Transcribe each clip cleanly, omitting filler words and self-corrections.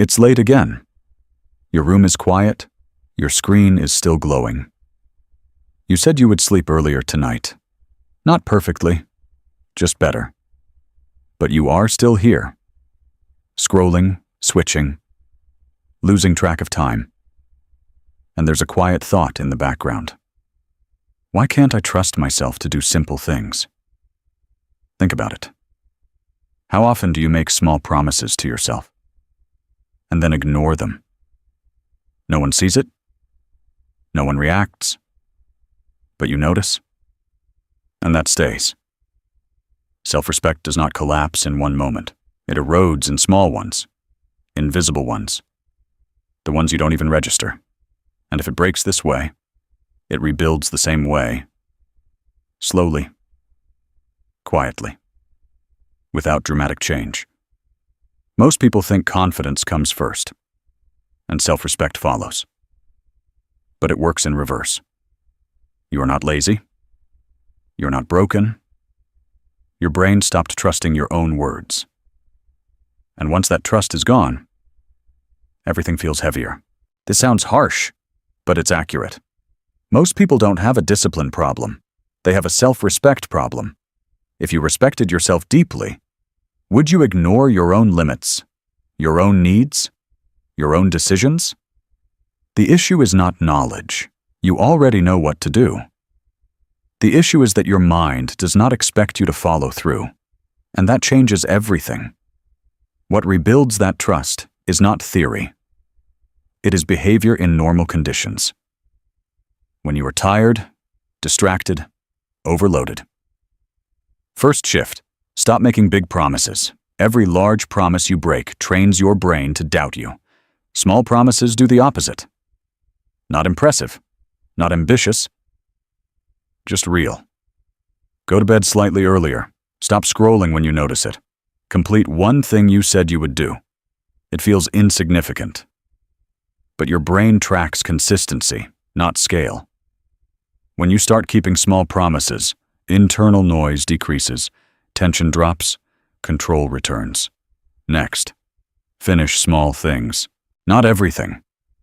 It's late again. Your room is quiet. Your screen is still glowing. You said you would sleep earlier tonight. Not perfectly, just better. But you are still here. Scrolling, switching, losing track of time. And there's a quiet thought in the background. Why can't I trust myself to do simple things? Think about it. How often do you make small promises to yourself and then ignore them? No one sees it. No one reacts. But you notice. And that stays. Self-respect does not collapse in one moment. It erodes in small ones, invisible ones, the ones you don't even register. And if it breaks this way, it rebuilds the same way, slowly, quietly, without dramatic change. Most people think confidence comes first, and self-respect follows. But it works in reverse. You are not lazy. You're not broken. Your brain stopped trusting your own words. And once that trust is gone, everything feels heavier. This sounds harsh, but it's accurate. Most people don't have a discipline problem. They have a self-respect problem. If you respected yourself deeply, would you ignore your own limits, your own needs, your own decisions? The issue is not knowledge. You already know what to do. The issue is that your mind does not expect you to follow through, and that changes everything. What rebuilds that trust is not theory. It is behavior in normal conditions. When you are tired, distracted, overloaded. First shift, stop making big promises. Every large promise you break trains your brain to doubt you. Small promises do the opposite. Not impressive, not ambitious, just real. Go to bed slightly earlier. Stop scrolling when you notice it. Complete one thing you said you would do. It feels insignificant. But your brain tracks consistency, not scale. When you start keeping small promises, internal noise decreases, tension drops, control returns. Next, finish small things. Not everything,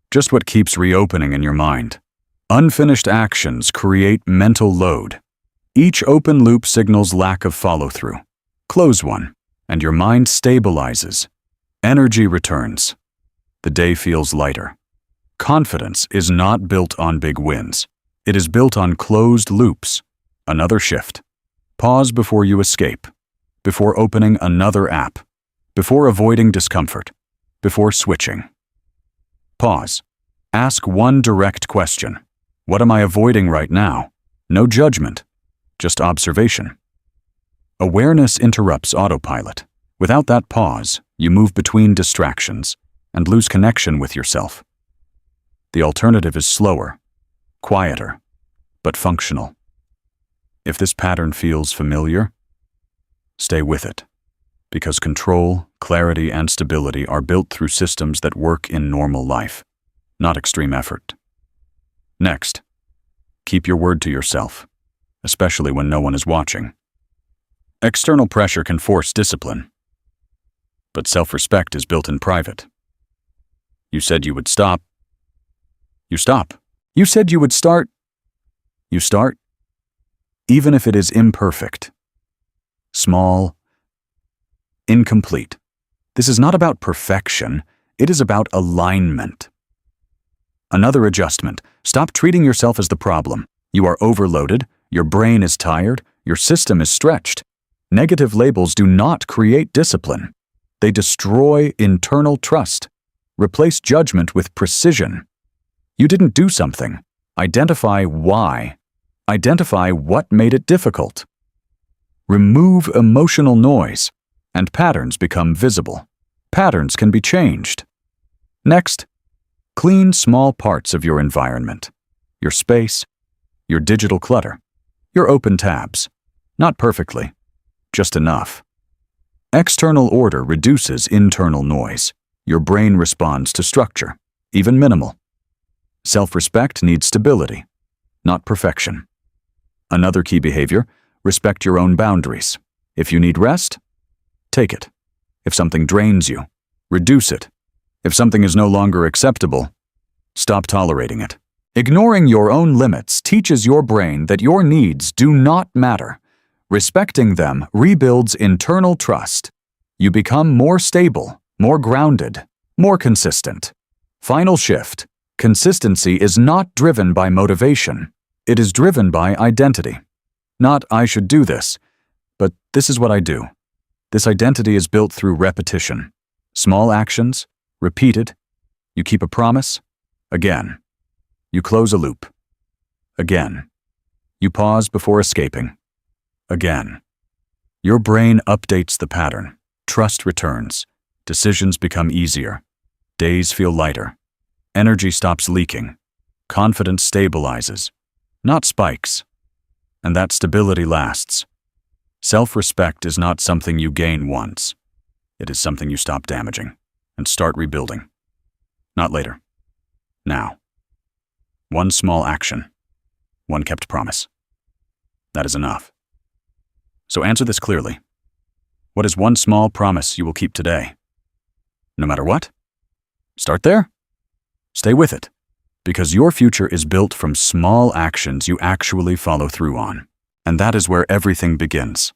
just what keeps reopening in your mind. Unfinished actions create mental load. Each open loop signals lack of follow-through. Close one, and your mind stabilizes. Energy returns. The day feels lighter. Confidence is not built on big wins. It is built on closed loops. Another shift. Pause before you escape. Before opening another app. Before avoiding discomfort. Before switching. Pause. Ask one direct question. What am I avoiding right now? No judgment, just observation. Awareness interrupts autopilot. Without that pause, you move between distractions and lose connection with yourself. The alternative is slower, quieter, but functional. If this pattern feels familiar, stay with it, because control, clarity, and stability are built through systems that work in normal life, not extreme effort. Next, keep your word to yourself, especially when no one is watching. External pressure can force discipline, but self-respect is built in private. You said you would stop. You stop. You said you would start. You start. Even if it is imperfect, small, incomplete. This is not about perfection. It is about alignment. Another adjustment. Stop treating yourself as the problem. You are overloaded, your brain is tired, your system is stretched. Negative labels do not create discipline. They destroy internal trust. Replace judgment with precision. You didn't do something. Identify why. Identify what made it difficult. Remove emotional noise, and patterns become visible. Patterns can be changed. Next, clean small parts of your environment. Your space, your digital clutter, your open tabs. Not perfectly, just enough. External order reduces internal noise. Your brain responds to structure, even minimal. Self-respect needs stability, not perfection. Another key behavior, respect your own boundaries. If you need rest, take it. If something drains you, reduce it. If something is no longer acceptable, stop tolerating it. Ignoring your own limits teaches your brain that your needs do not matter. Respecting them rebuilds internal trust. You become more stable, more grounded, more consistent. Final shift. Consistency is not driven by motivation. It is driven by identity. Not, I should do this, but this is what I do. This identity is built through repetition. Small actions, repeated. You keep a promise. Again. You close a loop. Again. You pause before escaping. Again. Your brain updates the pattern. Trust returns. Decisions become easier. Days feel lighter. Energy stops leaking. Confidence stabilizes. Not spikes. And that stability lasts. Self-respect is not something you gain once. It is something you stop damaging and start rebuilding. Not later. Now. One small action. One kept promise. That is enough. So answer this clearly. What is one small promise you will keep today? No matter what? Start there. Stay with it. Because your future is built from small actions you actually follow through on. And that is where everything begins.